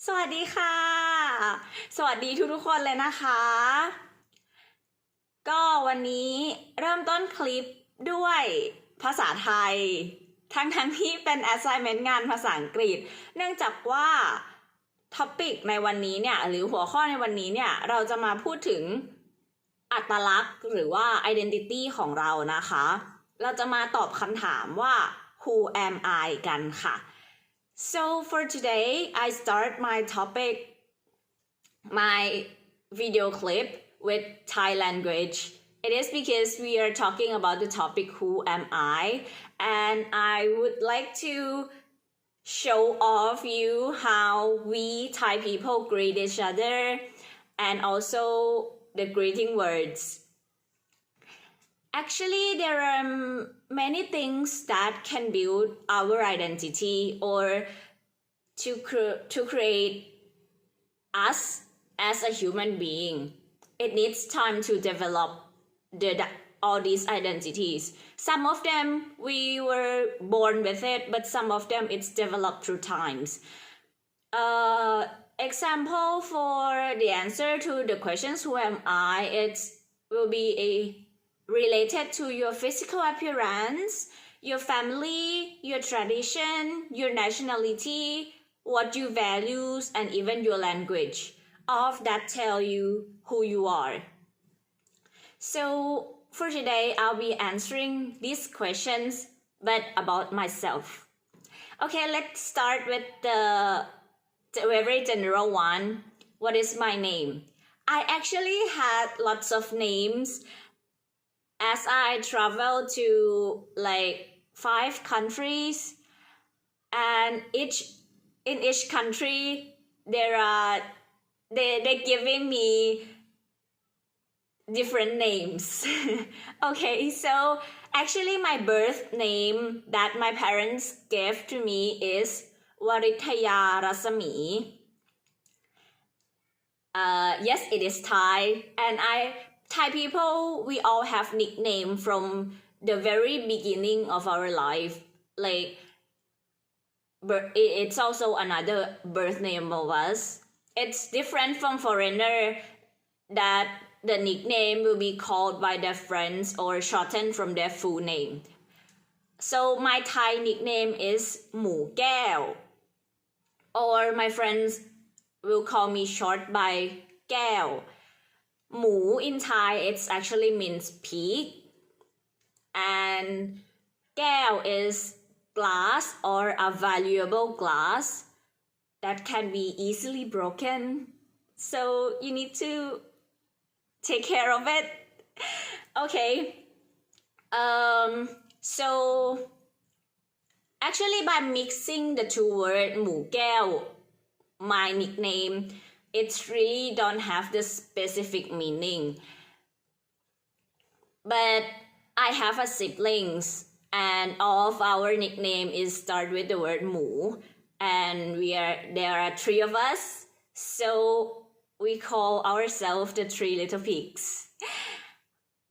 สวัสดีค่ะ สวัสดีทุกๆคนเลยนะคะ ก็วันนี้เริ่มต้นคลิปด้วยภาษาไทย ทั้งที่เป็น assignment งานภาษาอังกฤษ เนื่องจากว่าท็อปิกในวันนี้เนี่ยหรือหัวข้อในวันนี้เนี่ยเราจะมาพูดถึงอัตลักษณ์หรือว่า identity ของเรานะคะ เราจะมาตอบคำถามว่า who am I กันค่ะ So for today I start my video clip with Thai language. It is because we are talking about the topic who am I, and I would like to show off you how we Thai people greet each other and also the greeting words. Actually, there are many things that can build our identity or to create us as a human being. It needs time to develop all these identities. Some of them we were born with it, but some of them it's developed through times. Example for the answer to the questions who am I, it will be related to your physical appearance, your family, your tradition, your nationality, what you values, and even your language. All of that tell you who you are. So for today, I'll be answering these questions, but about myself. Okay, let's start with the very general one. What is my name? I actually had lots of names as I traveled to like 5 countries, and in each country they're giving me different names. Okay, so actually my birth name that my parents gave to me is Waritaya Rasami. Yes, it is Thai, and Thai people, we all have nickname from the very beginning of our life. Like, it's also another birth name of us. It's different from foreigner that the nickname will be called by their friends or shortened from their full name. So my Thai nickname is Mu Gael, or my friends will call me short by Gael. Mu in Thai, it's actually means pig, and Gael is glass or a valuable glass that can be easily broken. So you need to take care of it. Okay. So actually by mixing the two words Mu Gael, my nickname, it really don't have the specific meaning. But I have a siblings, and all of our nickname is start with the word Mu, and there are 3 of us, so we call ourselves the 3 little pigs.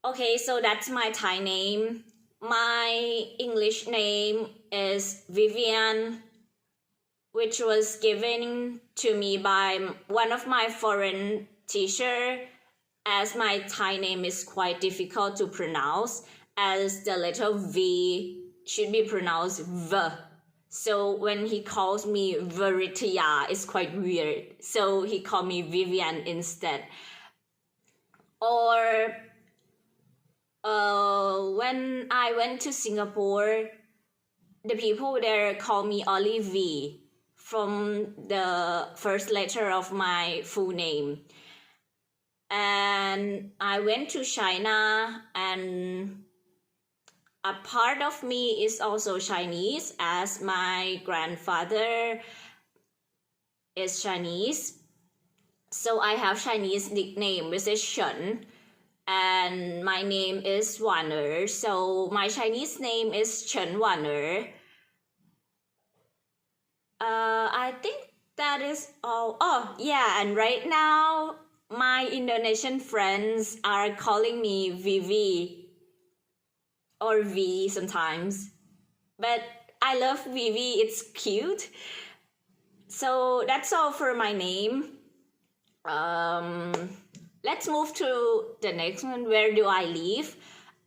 Okay, so that's my Thai name. My English name is Vivian, which was given to me by one of my foreign teacher, as my Thai name is quite difficult to pronounce, as the letter V should be pronounced V. So when he calls me Varitaya, it's quite weird. So he called me Vivian instead. Or when I went to Singapore, the people there call me Olivie from the first letter of my full name. And I went to China, and a part of me is also Chinese, as my grandfather is Chinese. So I have Chinese nickname, which is Shen, and my name is Wanner. So my Chinese name is Chen Wanner. I think that is all. Oh yeah, and right now my Indonesian friends are calling me Vivi or V sometimes, but I love Vivi, it's cute. So that's all for my name. Let's move to the next one. Where do I live?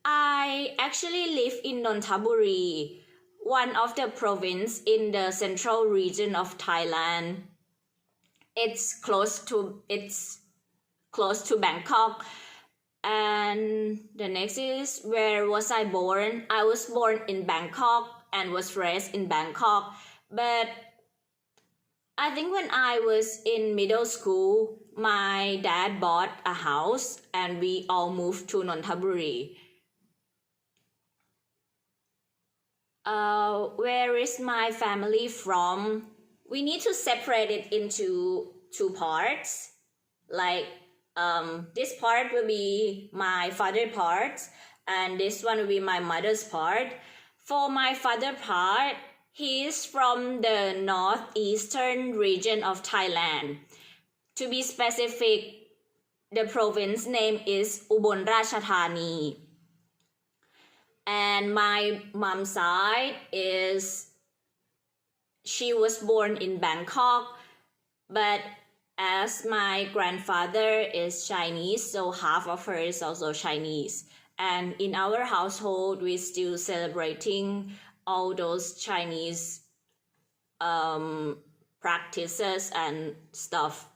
I actually live in Nonthaburi, one of the province in the central region of Thailand. It's close to Bangkok. And the next is, where was I born? I was born in Bangkok and was raised in Bangkok. But I think when I was in middle school, my dad bought a house and we all moved to Nonthaburi. Where is my family from? We need to separate it into two parts. Like this part will be my father part and this one will be my mother's part. For my father part, he is from the northeastern region of Thailand. To be specific, the province name is Ubon Ratchathani. And my mom's side she was born in Bangkok, but as my grandfather is Chinese, so half of her is also Chinese. And in our household, we're still celebrating all those Chinese practices and stuff.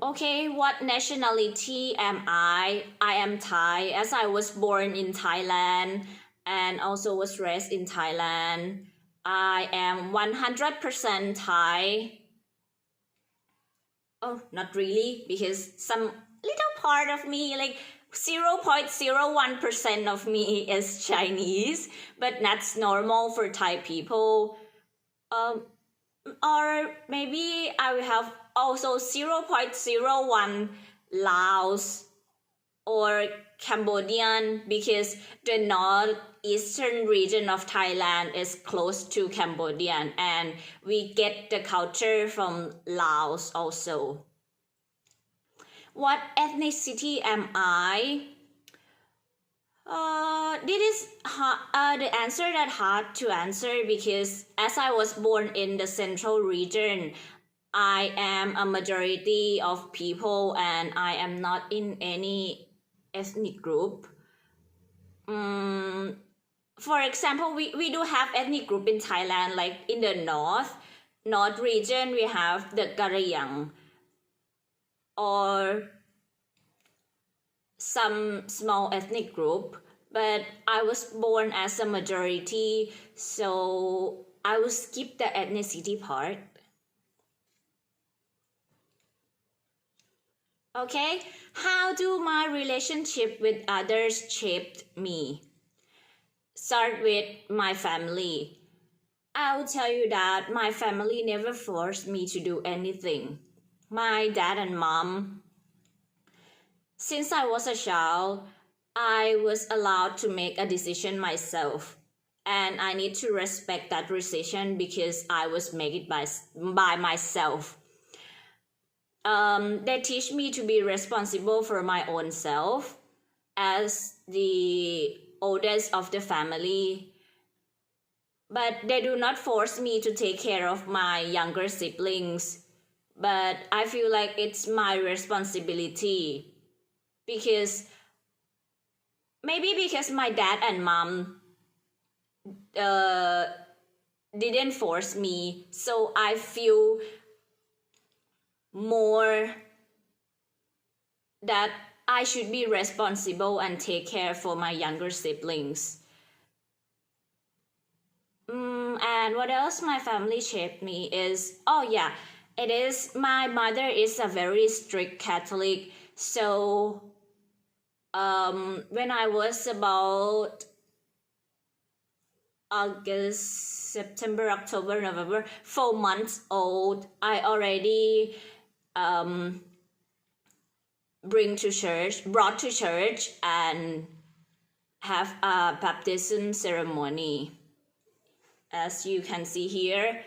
Okay, what nationality am I? I am Thai, as I was born in Thailand and also was raised in Thailand. I am 100% Thai. Oh, not really, because some little part of me, like 0.01% of me is Chinese, but that's normal for Thai people. Or maybe I will have also 0.01 Laos or Cambodian, because the northeastern region of Thailand is close to Cambodian and we get the culture from Laos also. What ethnicity am I? This is the answer that hard to answer, because as I was born in the central region, I am a majority of people and I am not in any ethnic group. For example, we do have ethnic group in Thailand, like in the north region, we have the Galyang or some small ethnic group, but I was born as a majority, so I will skip the ethnicity part. Okay, how do my relationship with others shaped me? Start with my family. I will tell you that my family never forced me to do anything. My dad and mom, since I was a child, I was allowed to make a decision myself. And I need to respect that decision because I was made it by myself. They teach me to be responsible for my own self as the oldest of the family. But they do not force me to take care of my younger siblings. But I feel like it's my responsibility. Because my dad and mom didn't force me, so I feel more that I should be responsible and take care for my younger siblings. And what else my family shaped me is, it is, my mother is a very strict Catholic. So when I was about August, September, October, November, 4 months old, I already brought to church and have a baptism ceremony. As you can see here,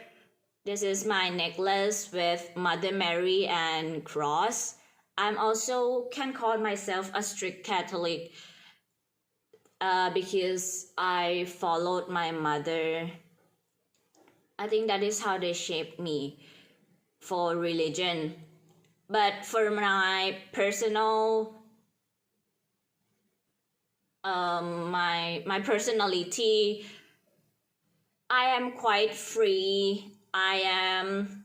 this is my necklace with Mother Mary and cross. I'm also can call myself a strict Catholic because I followed my mother I think that is how they shaped me for religion. But for my personal my personality, I am quite free. I am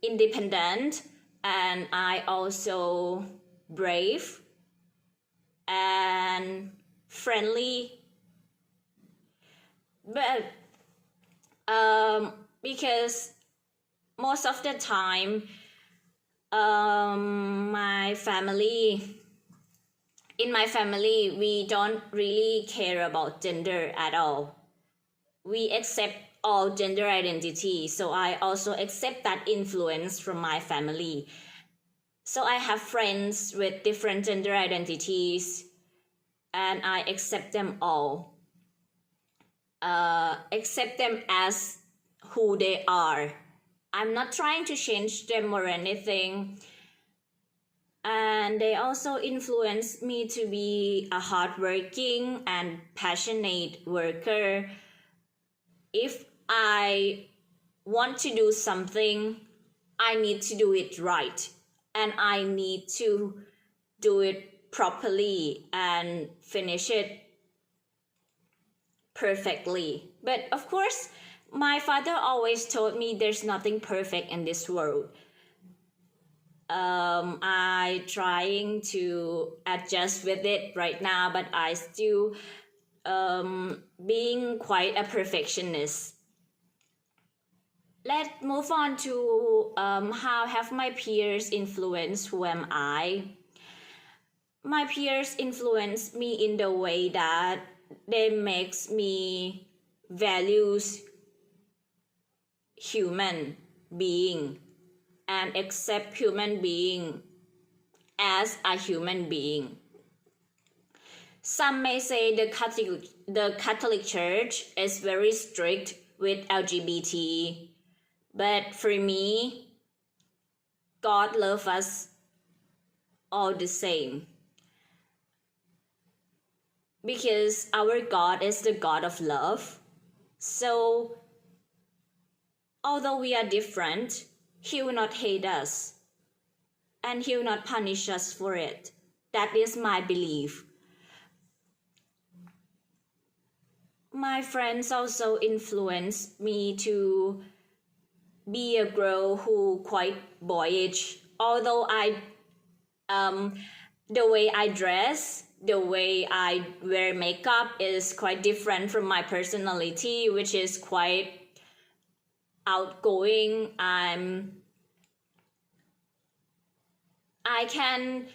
independent, and I also brave and friendly. But because most of the time, my family in my family, we don't really care about gender at all. We accept all gender identity, so I also accept that influence from my family. So I have friends with different gender identities, and I accept them all. Accept them as who they are. I'm not trying to change them or anything. And they also influenced me to be a hardworking and passionate worker. If I want to do something, I need to do it right, and I need to do it properly and finish it perfectly. But of course, my father always told me there's nothing perfect in this world. I trying to adjust with it right now, but I still being quite a perfectionist. Let's move on to how have my peers influenced who am I. My peers influence me in the way that they makes me values human being and accept human being as a human being. Some may say the Catholic Church is very strict with LGBT, but for me, God loves us all the same. Because our God is the God of love. So, although we are different, He will not hate us. And He will not punish us for it. That is my belief. My friends also influenced me to be a girl who quite boyish. Although the way I dress, the way I wear makeup is quite different from my personality, which is quite outgoing. I can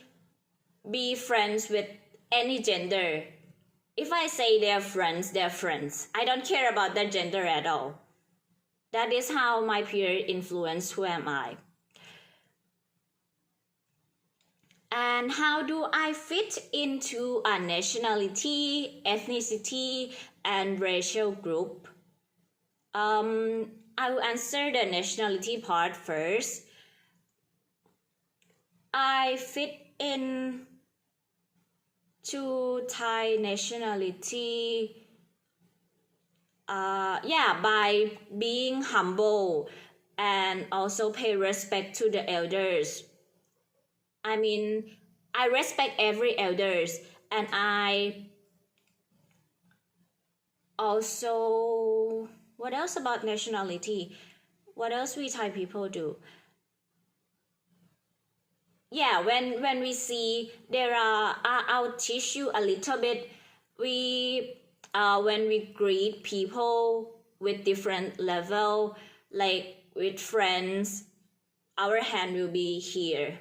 be friends with any gender. If I say they're friends, they're friends. I don't care about their gender at all. That is how my peer influence who am I. And how do I fit into a nationality, ethnicity, and racial group? I will answer the nationality part first. I fit in to Thai nationality by being humble and also pay respect to the elders. I mean, I respect every elders, and I also, what else about nationality? What else we Thai people do? Yeah, when we see there are, I'll teach you a little bit. When we greet people with different level, like with friends, our hand will be here,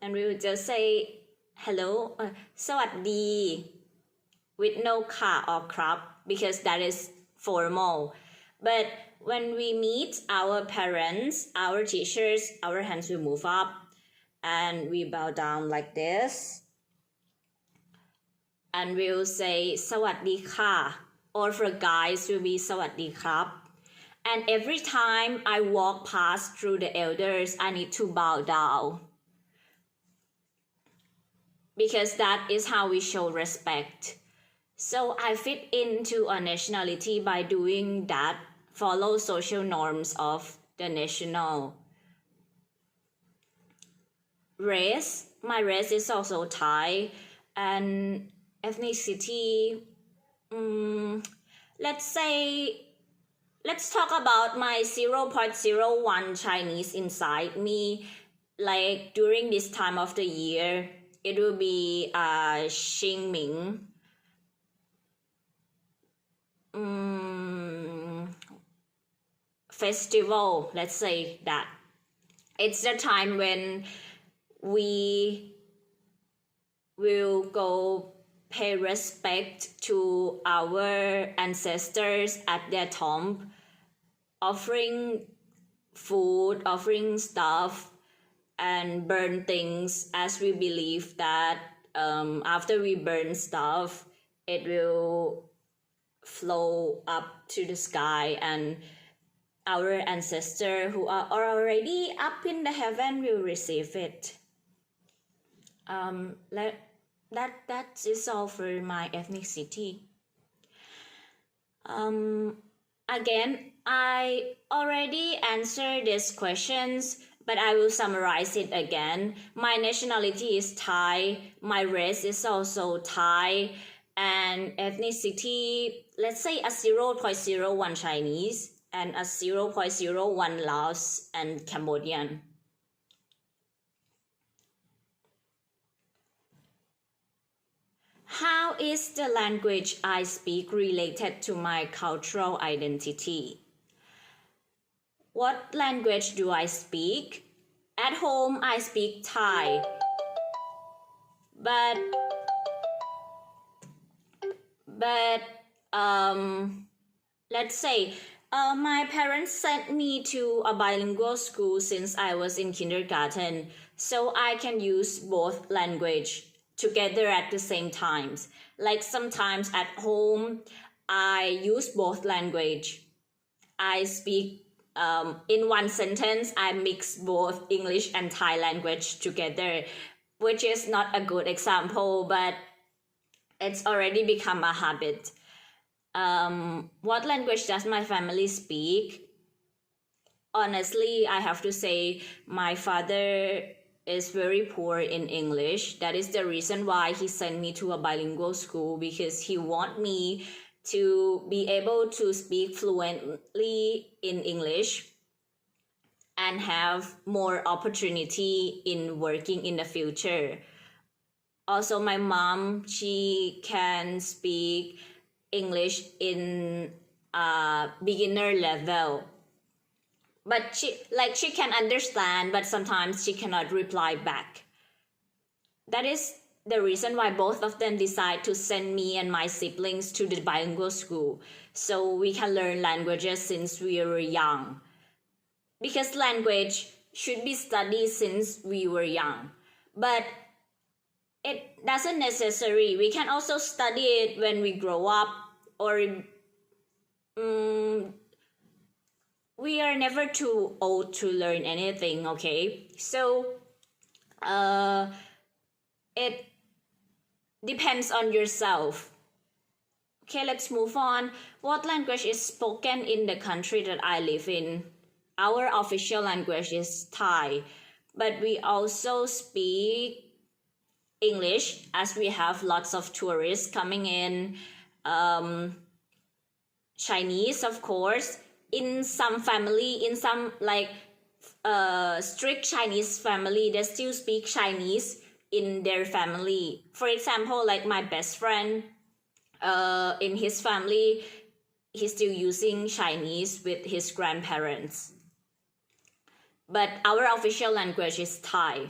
and we will just say hello, สวัสดี with no ka or crap, because that is formal. But when we meet our parents, our teachers, our hands will move up, and we bow down like this, and we'll say สวัสดีค่ะ or for guys will be สวัสดีครับ. And every time I walk past through the elders, I need to bow down, because that is how we show respect. So I fit into a nationality by doing that, follow social norms of the national. Race, my race is also Thai, and ethnicity, let's talk about my 0.01 Chinese inside me. Like during this time of the year, it will be Xingming. Festival, let's say that. It's the time when we will go pay respect to our ancestors at their tomb, offering food, offering stuff, and burn things, as we believe that after we burn stuff, it will flow up to the sky, and our ancestors who are already up in the heaven will receive it. That is all for my ethnicity. Again, I already answered these questions, but I will summarize it again. My nationality is Thai, my race is also Thai, and ethnicity, let's say a 0.01 Chinese and a 0.01 Laos and Cambodian. How is the language I speak related to my cultural identity? What language do I speak? At home, I speak Thai. But let's say my parents sent me to a bilingual school since I was in kindergarten, so I can use both language together at the same times. Like sometimes at home, I use both language. I speak in one sentence, I mix both English and Thai language together, which is not a good example, but it's already become a habit. What language does my family speak? Honestly, I have to say my father is very poor in English. That is the reason why he sent me to a bilingual school, because he want me to be able to speak fluently in English and have more opportunity in working in the future. Also, my mom, she can speak English in a beginner level, but she can understand, but sometimes she cannot reply back. That is the reason why both of them decide to send me and my siblings to the bilingual school, so we can learn languages since we were young. Because language should be studied since we were young, but it doesn't necessary. We can also study it when we grow up, or we are never too old to learn anything, okay? So it depends on yourself. Okay, let's move on. What language is spoken in the country that I live in? Our official language is Thai, but we also speak English, as we have lots of tourists coming in. Chinese, of course. In some family, in some strict Chinese family, they still speak Chinese in their family. For example, like my best friend, in his family, he's still using Chinese with his grandparents. But our official language is Thai.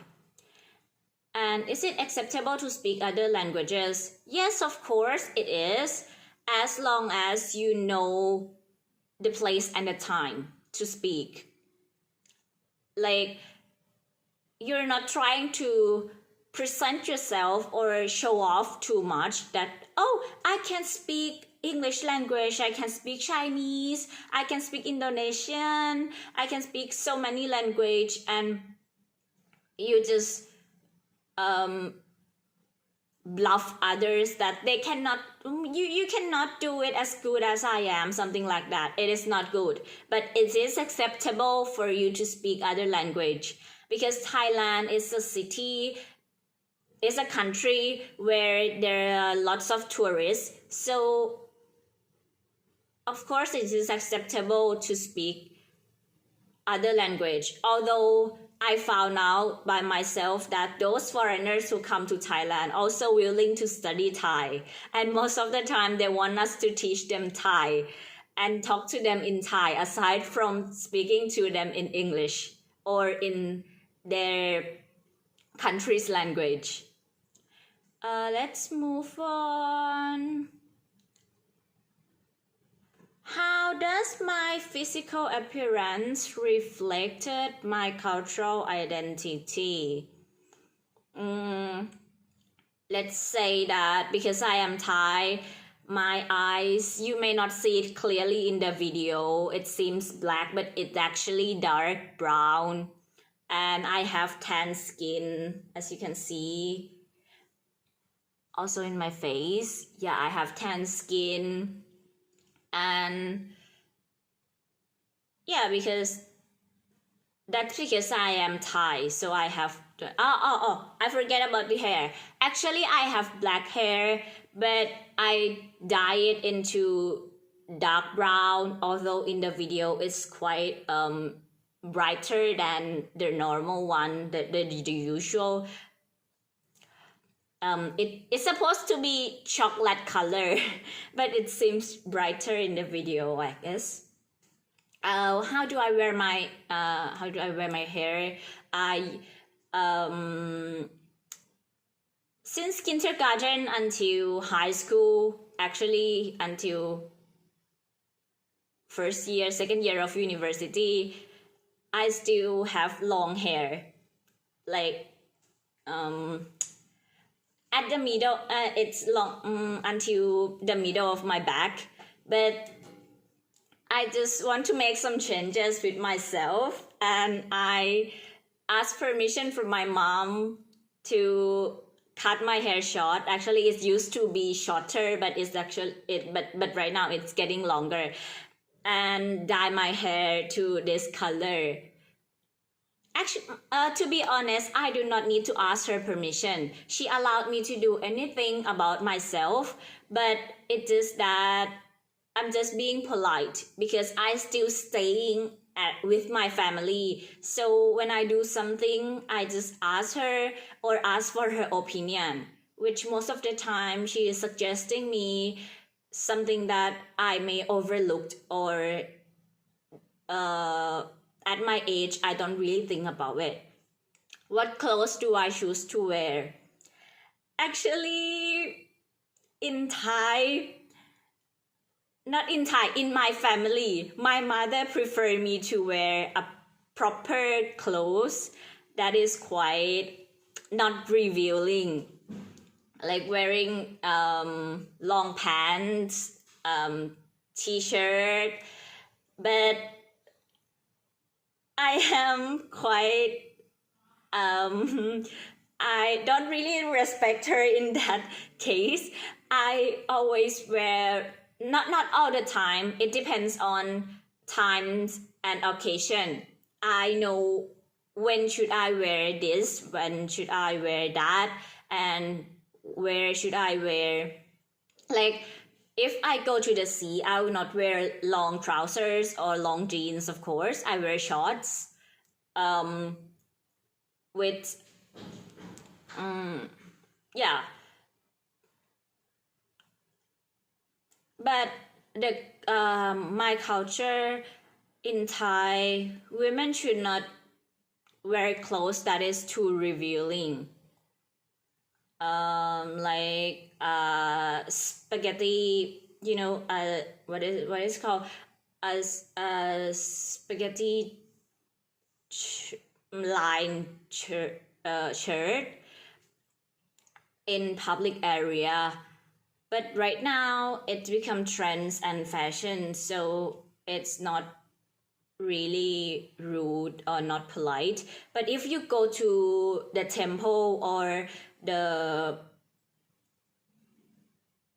And is it acceptable to speak other languages? Yes, of course it is, as long as you know the place and the time to speak. Like, you're not trying to present yourself or show off too much that, oh, I can speak English language, I can speak Chinese, I can speak Indonesian, I can speak so many language, and you just bluff others that they cannot, you cannot do it as good as I am, something like that. It is not good, but it is acceptable for you to speak other language, because Thailand is a city, is a country where there are lots of tourists, so of course it is acceptable to speak other language. Although I found out by myself that those foreigners who come to Thailand also willing to study Thai, and most of the time they want us to teach them Thai and talk to them in Thai, aside from speaking to them in English or in their country's language. Let's move on. How does my physical appearance reflected my cultural identity? Let's say that because I am Thai, my eyes, you may not see it clearly in the video. It seems black, but it's actually dark brown. And I have tan skin, as you can see. Also in my face, yeah, I have tan skin. And yeah, because that's because I am Thai, so I have I forget about the hair. Actually, I have black hair, but I dye it into dark brown, although in the video it's quite brighter than the normal one, the usual. It's supposed to be chocolate color, but it seems brighter in the video, I guess. How do I wear my hair? I since kindergarten until high school, actually until first year, second year of university, I still have long hair, like at the middle, it's long until the middle of my back, but I just want to make some changes with myself, and I asked permission from my mom to cut my hair short. Actually, it used to be shorter, but but right now it's getting longer, and dye my hair to this color. Actually, to be honest, I do not need to ask her permission. She allowed me to do anything about myself, but it is that I'm just being polite because I still staying with my family. So when I do something, I just ask her or ask for her opinion, which most of the time she is suggesting me something that I may overlooked, or at my age, I don't really think about it. What clothes do I choose to wear? Actually, in Thai, not in Thai, in my family, my mother prefer me to wear a proper clothes that is quite not revealing, like wearing long pants, t-shirt, but I am quite I don't really respect her in that case. I always wear, not all the time, it depends on times and occasion. I know when should I wear this, when should I wear that, and where should I wear, like if I go to the sea, I will not wear long trousers or long jeans, of course. I wear shorts with yeah. But the my culture in Thai, women should not wear clothes that is too revealing. Like spaghetti, what is it called, spaghetti line shirt in public area. But right now it's become trends and fashion, so it's not really rude or not polite. But if you go to the temple or the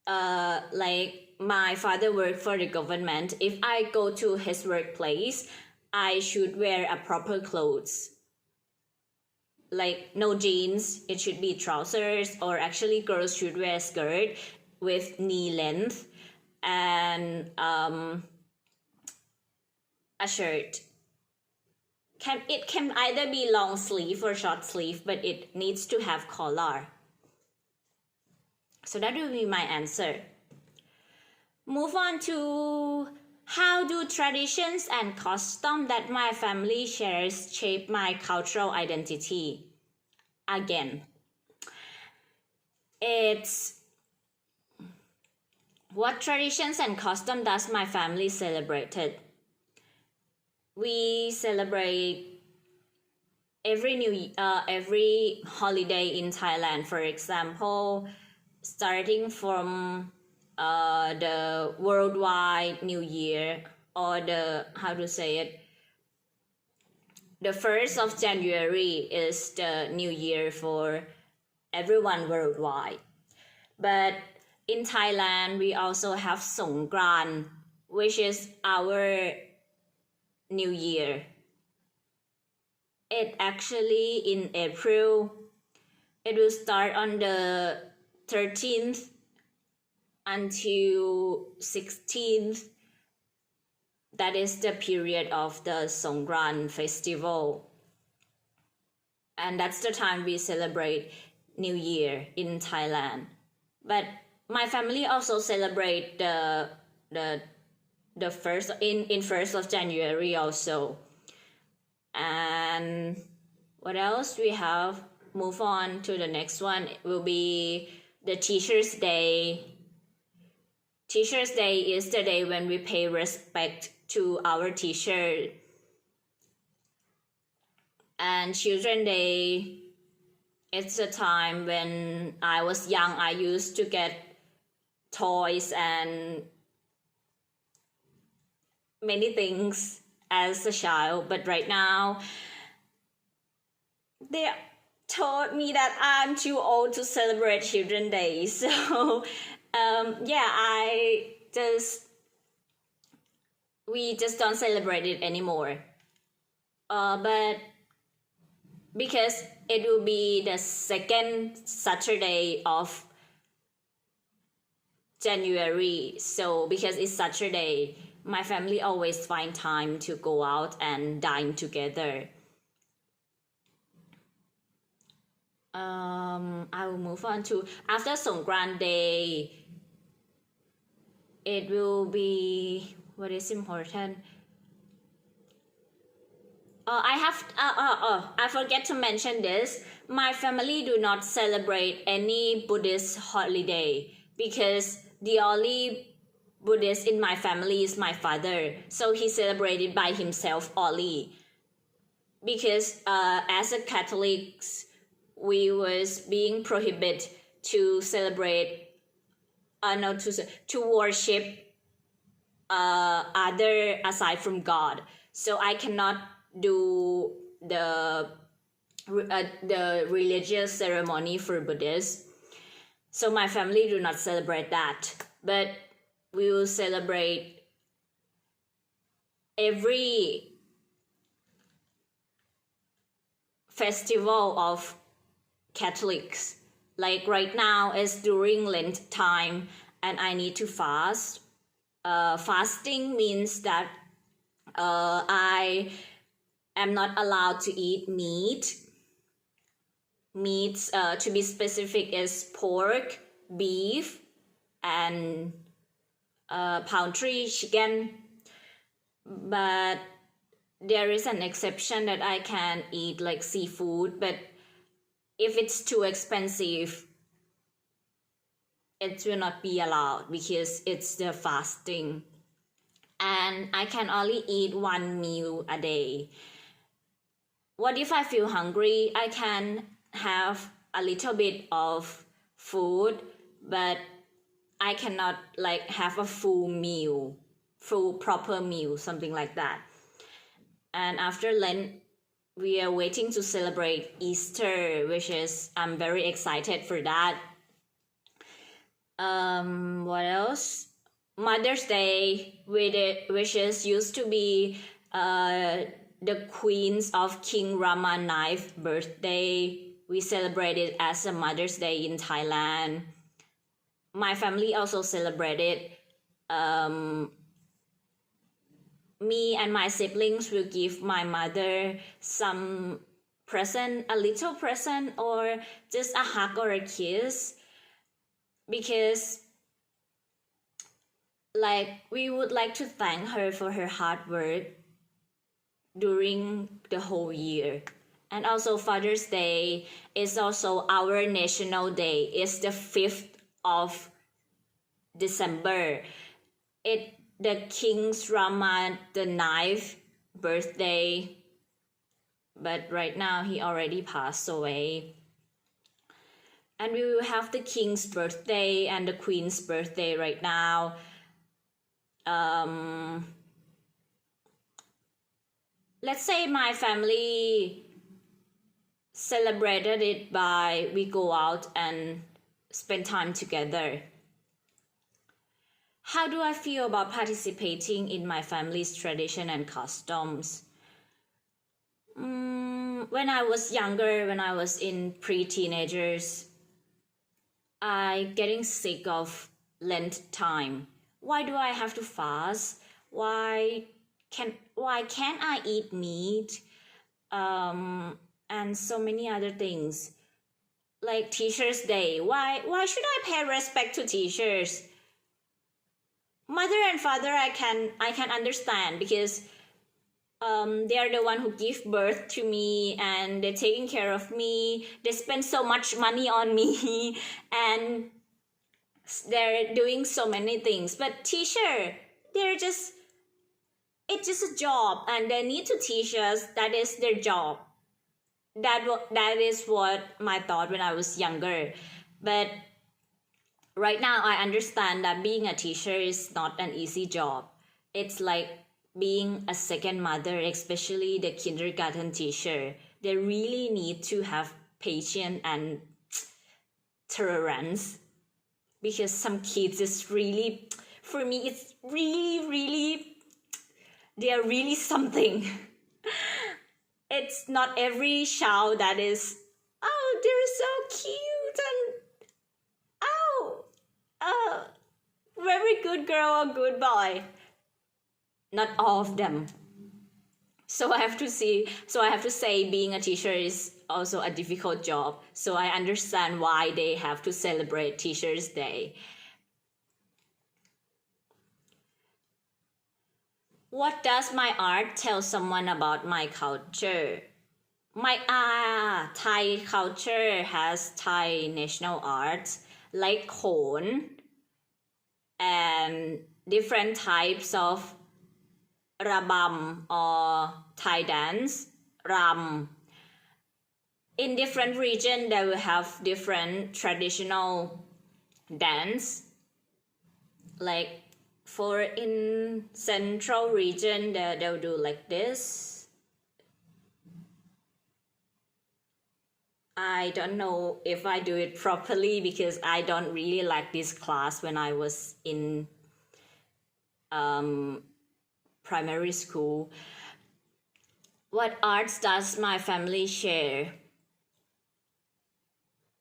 like my father worked for the government. If I go to his workplace, I should wear a proper clothes. Like no jeans, it should be trousers, or actually girls should wear skirt with knee length and a shirt. It can either be long sleeve or short sleeve, but it needs to have collar. So that will be my answer. Move on to how do traditions and customs that my family shares shape my cultural identity? Again, it's what traditions and custom does my family celebrated? We celebrate every holiday in Thailand. For example, starting from the worldwide New Year, or the the 1st of January is the New Year for everyone worldwide. But in Thailand, we also have Songkran, which is our New Year. It actually in April. It will start on the 13th until 16th. That is the period of the Songkran festival. And that's the time we celebrate New Year in Thailand. But my family also celebrate the first in 1st of January also. And what else we have? Move on to the next one. It will be the Teacher's Day. Teacher's Day is the day when we pay respect to our teacher. And Children's Day, it's a time when I was young, I used to get toys and many things as a child. But right now, they told me that I'm too old to celebrate Children's Day. So we just don't celebrate it anymore. But because it will be the 2nd Saturday of January, so because it's Saturday, my family always find time to go out and dine together. I will move on to after Songkran Day. It will be what is important. I forget to mention this. My family do not celebrate any Buddhist holiday because the only Buddhist in my family is my father. So he celebrated by himself only. Because as a Catholics, we was being prohibited to celebrate, to worship other aside from God. So I cannot do the religious ceremony for Buddhists. So my family do not celebrate that. But we will celebrate every festival of Catholics. Like right now is during Lent time and I need to fast. Fasting means that I am not allowed to eat meat. Meats, to be specific, is pork, beef, and poultry, chicken. But there is an exception that I can eat like seafood, but if it's too expensive, it will not be allowed because it's the fasting. And I can only eat one meal a day. What if I feel hungry? I can have a little bit of food, but I cannot like have a full proper meal, something like that. And after Lent, we are waiting to celebrate Easter, which is I'm very excited for that. What else? Mother's Day, which is used to be the Queen's of King Rama IX's birthday. We celebrate it as a Mother's Day in Thailand. My family also celebrated. Me and my siblings will give my mother some present, a little present, or just a hug or a kiss, because like we would like to thank her for her hard work during the whole year. And also Father's Day is also our national day. It's the 5th of December. It the King's Rama the 9th birthday, but right now he already passed away. And we will have the King's birthday and the Queen's birthday right now. Let's say my family celebrated it by we go out and spend time together. How do I feel about participating in my family's tradition and customs? When I was younger, when I was in pre-teenagers, I getting sick of Lent time. Why do I have to fast? Why can't I eat meat? And so many other things. Like Teachers' Day. Why should I pay respect to teachers? Mother and father I can understand, because they are the one who give birth to me and they're taking care of me. They spend so much money on me and they're doing so many things. But teacher, it's just a job and they need to teach us. That is their job. That is what my thought when I was younger. But right now I understand that being a teacher is not an easy job. It's like being a second mother, especially the kindergarten teacher. They really need to have patience and tolerance, because some kids is really, for me, it's really, they are really something. It's not every child that is, oh, they're so cute and very good girl or good boy. Not all of them. So I have to say being a teacher is also a difficult job. So I understand why they have to celebrate Teachers' Day. What does my art tell someone about my culture? My Thai culture has Thai national art like khon and different types of rabam or Thai dance, ram. In different region, they will have different traditional dance. Like for in central region, they'll do like this. I don't know if I do it properly because I don't really like this class when I was in primary school. What arts does my family share?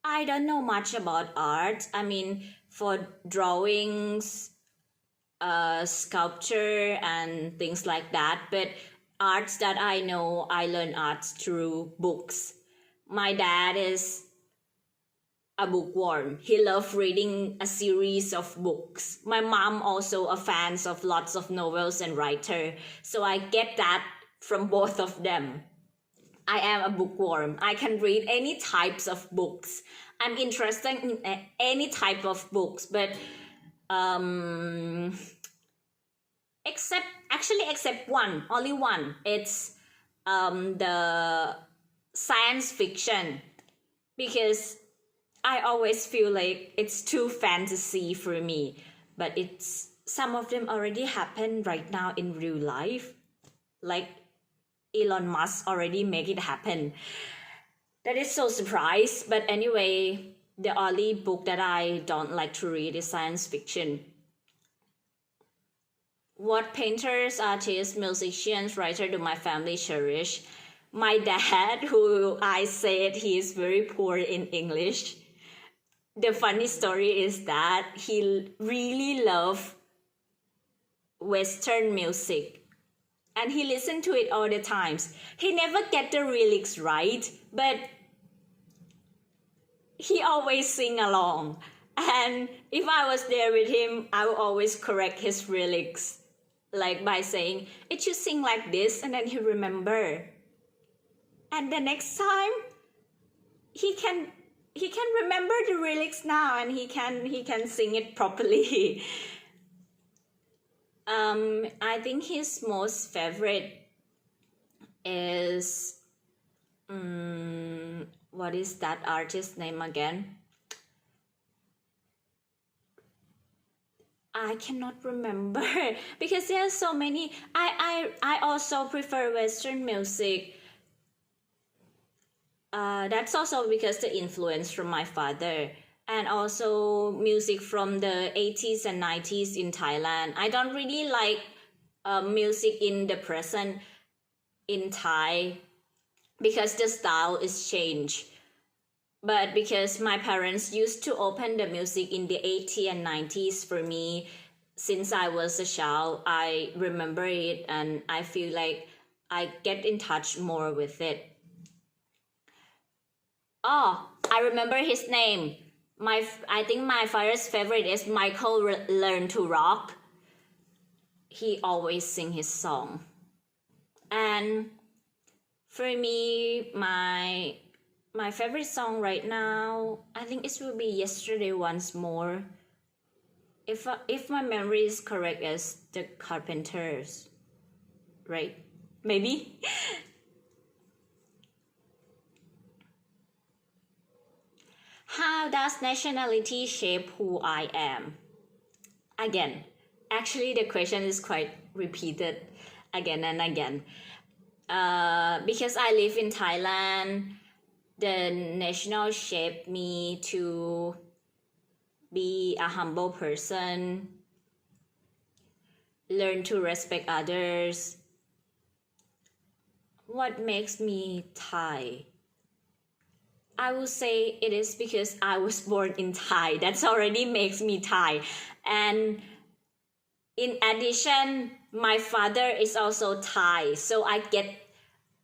I don't know much about art. I mean, for drawings, sculpture and things like that. But arts that I know, I learn arts through books. My dad is a bookworm. He loves reading a series of books. My mom also a fan of lots of novels and writer. So I get that from both of them. I am a bookworm. I can read any types of books. I'm interested in any type of books, but except one, only one. It's the science fiction, because I always feel like it's too fantasy for me, but it's some of them already happen right now in real life, like Elon Musk already make it happen. That is so surprised. But anyway, the only book that I don't like to read is science fiction. What painters, artists, musicians, writers do my family cherish? My dad, who I said he is very poor in English. The funny story is that he really loved Western music and he listened to it all the times. He never get the lyrics right, but he always sing along. And if I was there with him, I would always correct his lyrics, like by saying, it should sing like this, and then he remember. And the next time, he can remember the lyrics now, and he can sing it properly. I think his most favorite is what is that artist's name again? I cannot remember because there are so many. I also prefer Western music. That's also because the influence from my father, and also music from the 80s and 90s in Thailand. I don't really like music in the present in Thai because the style is changed. But because my parents used to open the music in the 80s and 90s for me, since I was a child, I remember it and I feel like I get in touch more with it. Oh, I remember his name. I think my father's favorite is Michael Learn to Rock. He always sing his song. And for me, my favorite song right now, I think it will be Yesterday Once More. If my memory is correct, as the Carpenters, right? Maybe. How does nationality shape who I am? Again, actually the question is quite repeated again and again. Because I live in Thailand, the national shaped me to be a humble person, learn to respect others. What makes me Thai? I would say it is because I was born in Thai. That's already makes me Thai. And in addition, my father is also Thai. So I get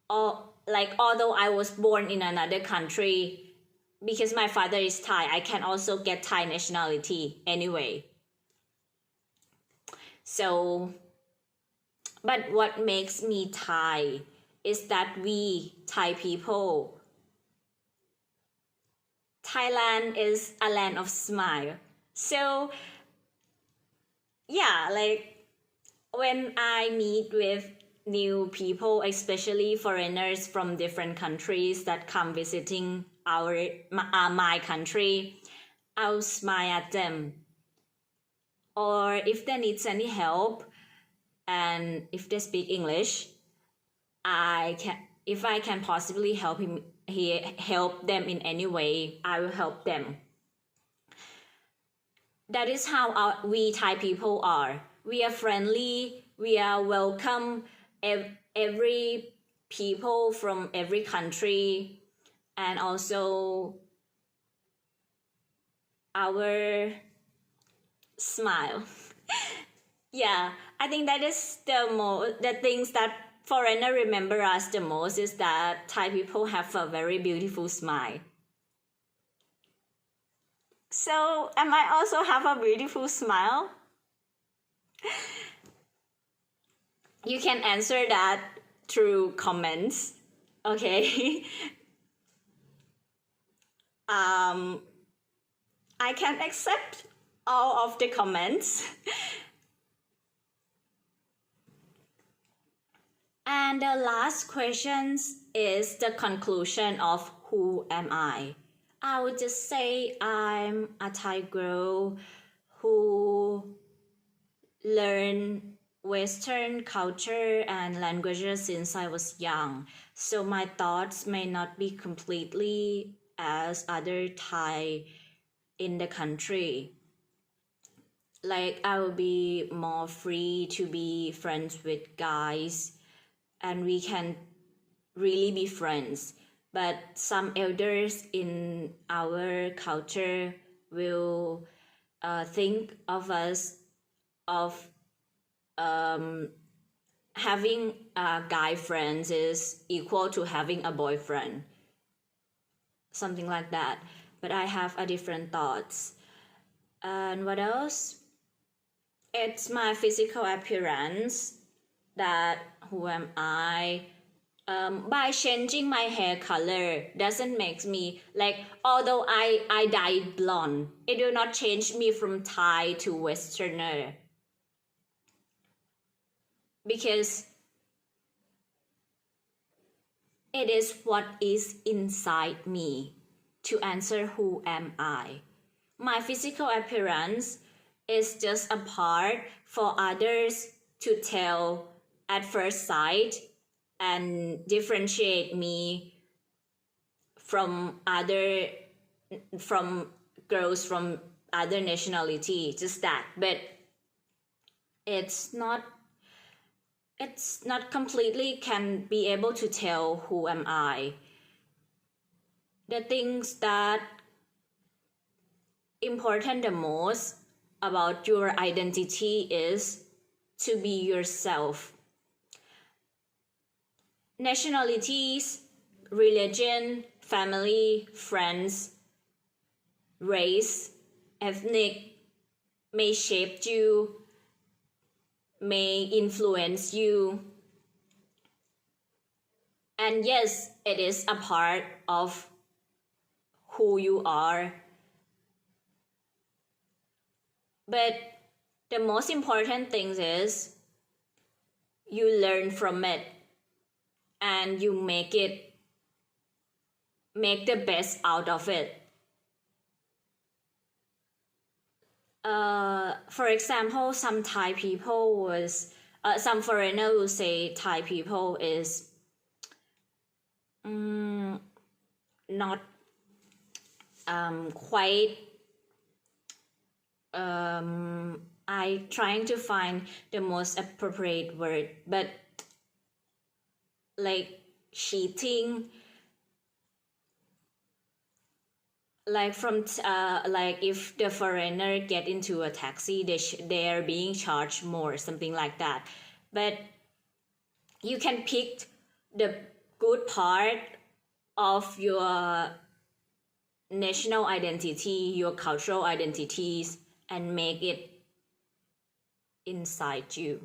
although I was born in another country, because my father is Thai, I can also get Thai nationality anyway. So, but what makes me Thai is that we Thai people, Thailand is a land of smile. So, yeah, like when I meet with new people, especially foreigners from different countries that come visiting my country, I'll smile at them. Or if they need any help, and if they speak English, if I can possibly help them in any way, I will help them. That is how we Thai people are. We are friendly, we are welcome every people from every country, and also our smile. Yeah, I think that is the things that foreigner remember us the most is that Thai people have a very beautiful smile. So, am I also have a beautiful smile? You can answer that through comments. Okay. I can accept all of the comments. And the last question is the conclusion of who am I? I would just say I'm a Thai girl who learned Western culture and languages since I was young. So my thoughts may not be completely as other Thai in the country. Like I will be more free to be friends with guys and we can really be friends. But some elders in our culture will think of us of having guy friends is equal to having a boyfriend, something like that. But I have a different thoughts. And what else? It's my physical appearance that who am I? By changing my hair color doesn't make me like, although I dyed blonde, it will not change me from Thai to Westerner, because it is what is inside me to answer who am I. My physical appearance is just a part for others to tell at first sight and differentiate me from girls from other nationality, just that. But it's not completely can be able to tell who am I. The things that important the most about your identity is to be yourself. Nationalities, religion, family, friends, race, ethnic may shape you, may influence you. And yes, it is a part of who you are. But the most important thing is you learn from it and you make the best out of it. For example, some Thai people some foreigner will say Thai people is not quite. I trying to find the most appropriate word, but like cheating, like from like if the foreigner get into a taxi, they are being charged more, something like that. But you can pick the good part of your national identity, your cultural identities, and make it inside you.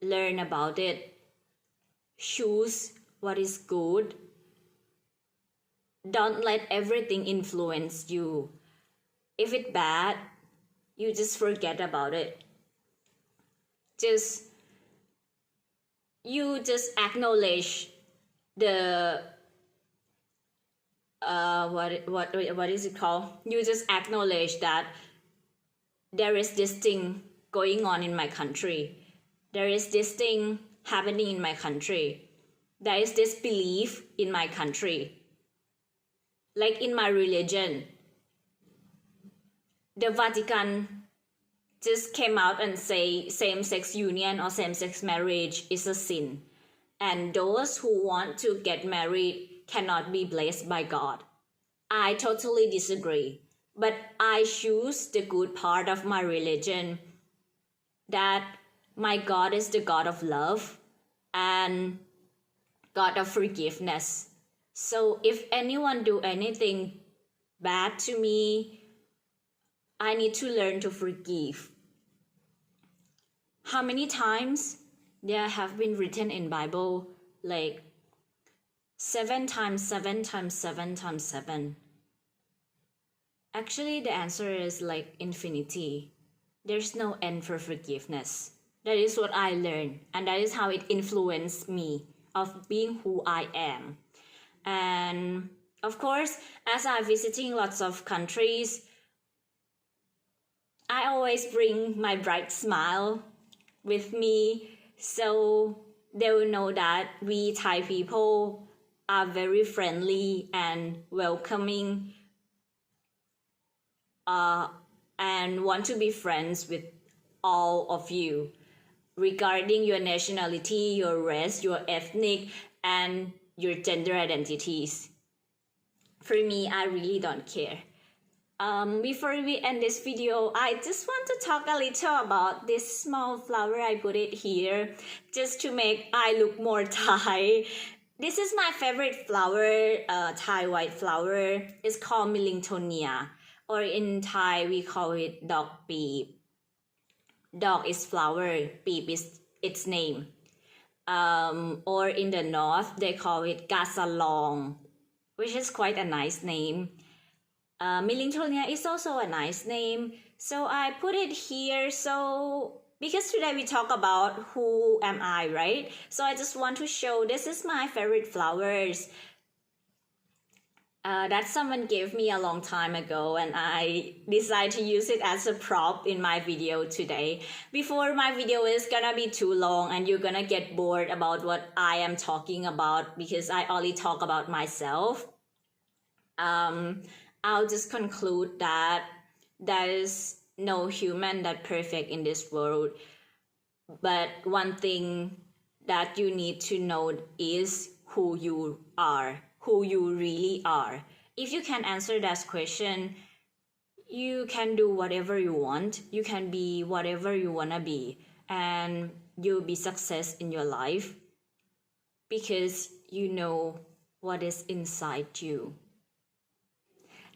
Learn about it. Choose what is good. Don't let everything influence you. If it's bad, you just forget about it. You just acknowledge the what is it called? You just acknowledge that there is this thing going on in my country. There is this thing happening in my country. There is this belief in my country. Like in my religion, the Vatican just came out and say same-sex union or same-sex marriage is a sin. And those who want to get married cannot be blessed by God. I totally disagree. But I choose the good part of my religion, that my God is the God of love and God of forgiveness. So if anyone do anything bad to me, I need to learn to forgive. How many times there have been written in Bible, like 7 times 7 times 7 times 7? Actually, the answer is like infinity. There's no end for forgiveness. That is what I learned, and that is how it influenced me of being who I am. And of course, as I'm visiting lots of countries, I always bring my bright smile with me, so they will know that we Thai people are very friendly and welcoming and want to be friends with all of you regarding your nationality, your race, your ethnic, and your gender identities. For me, I really don't care. Before we end this video, I just want to talk a little about this small flower. I put it here just to make I look more Thai. This is my favorite flower, Thai white flower. It's called Millingtonia, or in Thai we call it dog peep. Dog is flower, peep is its name. Or in the north they call it Gasalong, which is quite a nice name. Millingtonia is also a nice name, so I put it here. So because today we talk about who am I, right? So I just want to show this is my favorite flowers that someone gave me a long time ago, and I decided to use it as a prop in my video today. Before my video is gonna be too long and you're gonna get bored about what I am talking about because I only talk about myself. I'll just conclude that there is no human that perfect in this world. But one thing that you need to know is who you are, who you really are. If you can answer that question, you can do whatever you want. You can be whatever you want to be. And you'll be success in your life because you know what is inside you.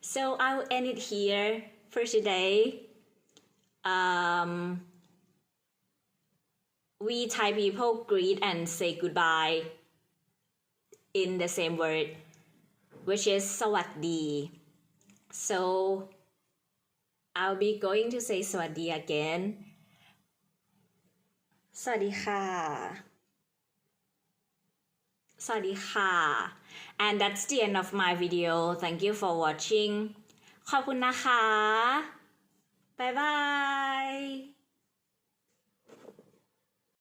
So I will end it here for today. We Thai people greet and say goodbye in the same word, which is สวัสดี So I'll be going to say สวัสดี again. สวัสดีค่ะ สวัสดีค่ะ and that's the end of my video. Thank you for watching. ขอบคุณนะคะ